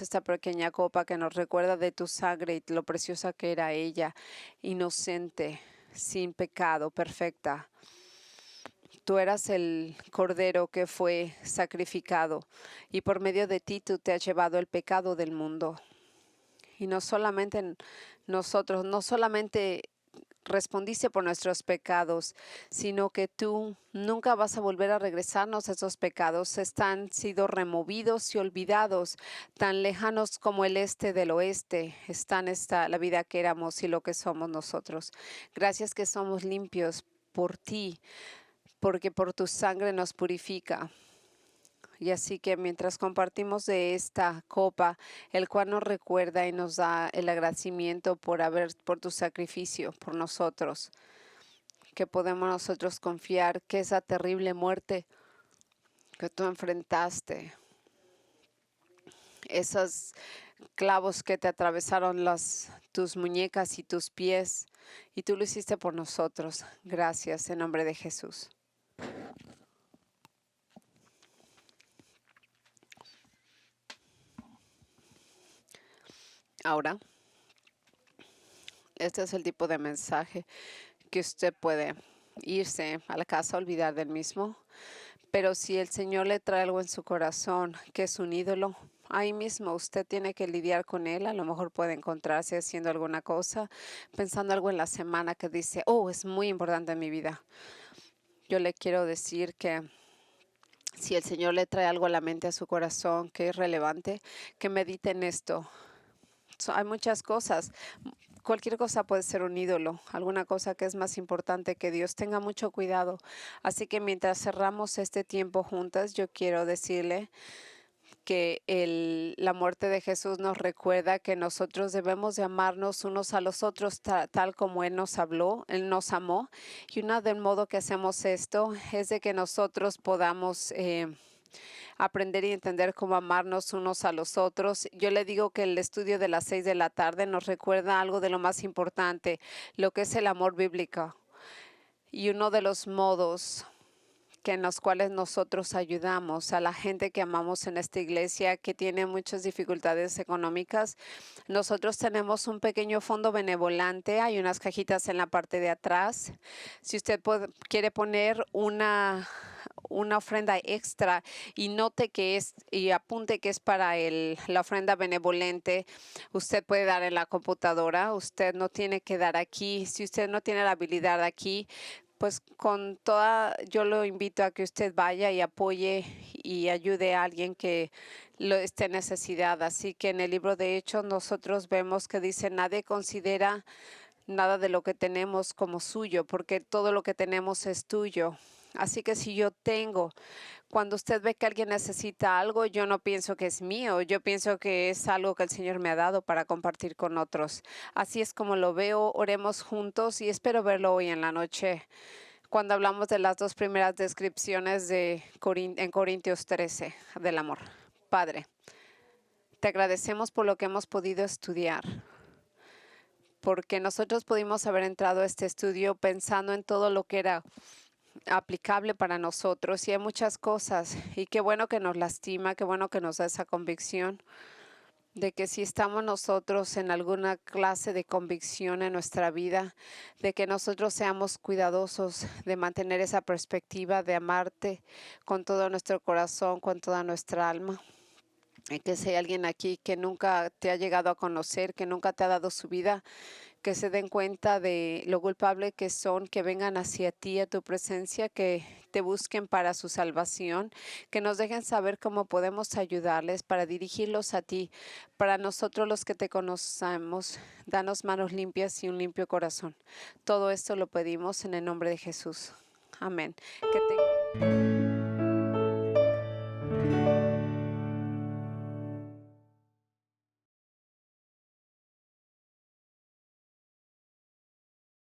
esta pequeña copa que nos recuerda de tu sangre y lo preciosa que era ella, inocente, sin pecado, perfecta. Tú eras el cordero que fue sacrificado y por medio de ti tú te has llevado el pecado del mundo. Y no solamente nosotros, no solamente respondiste por nuestros pecados, sino que tú nunca vas a volver a regresarnos esos pecados. Están sido removidos y olvidados, tan lejanos como el este del oeste. Están la vida que éramos y lo que somos nosotros. Gracias que somos limpios por ti, porque por tu sangre nos purifica. Y así que mientras compartimos de esta copa, el cual nos recuerda y nos da el agradecimiento por tu sacrificio por nosotros, que podemos nosotros confiar que esa terrible muerte que tú enfrentaste, esos clavos que te atravesaron tus muñecas y tus pies, y tú lo hiciste por nosotros. Gracias en nombre de Jesús. Ahora, este es el tipo de mensaje que usted puede irse a la casa, olvidar del mismo. Pero si el Señor le trae algo en su corazón que es un ídolo, ahí mismo usted tiene que lidiar con él. A lo mejor puede encontrarse haciendo alguna cosa, pensando algo en la semana que dice, oh, es muy importante en mi vida. Yo le quiero decir que Si el Señor le trae algo a la mente, a su corazón, que es relevante, que medite en esto. Hay muchas cosas. Cualquier cosa puede ser un ídolo, alguna cosa que es más importante que Dios. Tenga mucho cuidado. Así que mientras cerramos este tiempo juntas, yo quiero decirle que la muerte de Jesús nos recuerda que nosotros debemos de amarnos unos a los otros tal como Él nos habló, Él nos amó. Y una del modo que hacemos esto es de que nosotros podamos aprender y entender cómo amarnos unos a los otros. Yo le digo que el estudio de las 6 de la tarde nos recuerda algo de lo más importante, lo que es el amor bíblico. Y uno de los modos en los cuales nosotros ayudamos a la gente que amamos en esta iglesia que tiene muchas dificultades económicas. Nosotros tenemos un pequeño fondo benevolente, hay unas cajitas en la parte de atrás. Si usted quiere poner una ofrenda extra y note que es y apunte que es para la ofrenda benevolente, usted puede dar en la computadora, usted no tiene que dar aquí. Si usted no tiene la habilidad aquí, pues yo lo invito a que usted vaya y apoye y ayude a alguien que lo esté en necesidad. Así que en el libro de Hechos nosotros vemos que dice, nadie considera nada de lo que tenemos como suyo, porque todo lo que tenemos es tuyo. Así que si yo cuando usted ve que alguien necesita algo, yo no pienso que es mío, yo pienso que es algo que el Señor me ha dado para compartir con otros. Así es como lo veo. Oremos juntos y espero verlo hoy en la noche cuando hablamos de las dos primeras descripciones en Corintios 13 del amor. Padre, te agradecemos por lo que hemos podido estudiar, porque nosotros pudimos haber entrado a este estudio pensando en todo lo que era aplicable para nosotros, y hay muchas cosas, y qué bueno que nos lastima, qué bueno que nos da esa convicción de que si estamos nosotros en alguna clase de convicción en nuestra vida, de que nosotros seamos cuidadosos de mantener esa perspectiva de amarte con todo nuestro corazón, con toda nuestra alma. Y que si hay alguien aquí que nunca te ha llegado a conocer, que nunca te ha dado su vida, que se den cuenta de lo culpable que son, que vengan hacia ti, a tu presencia, que te busquen para su salvación, que nos dejen saber cómo podemos ayudarles para dirigirlos a ti. Para nosotros los que te conocemos, danos manos limpias y un limpio corazón. Todo esto lo pedimos en el nombre de Jesús. Amén. Que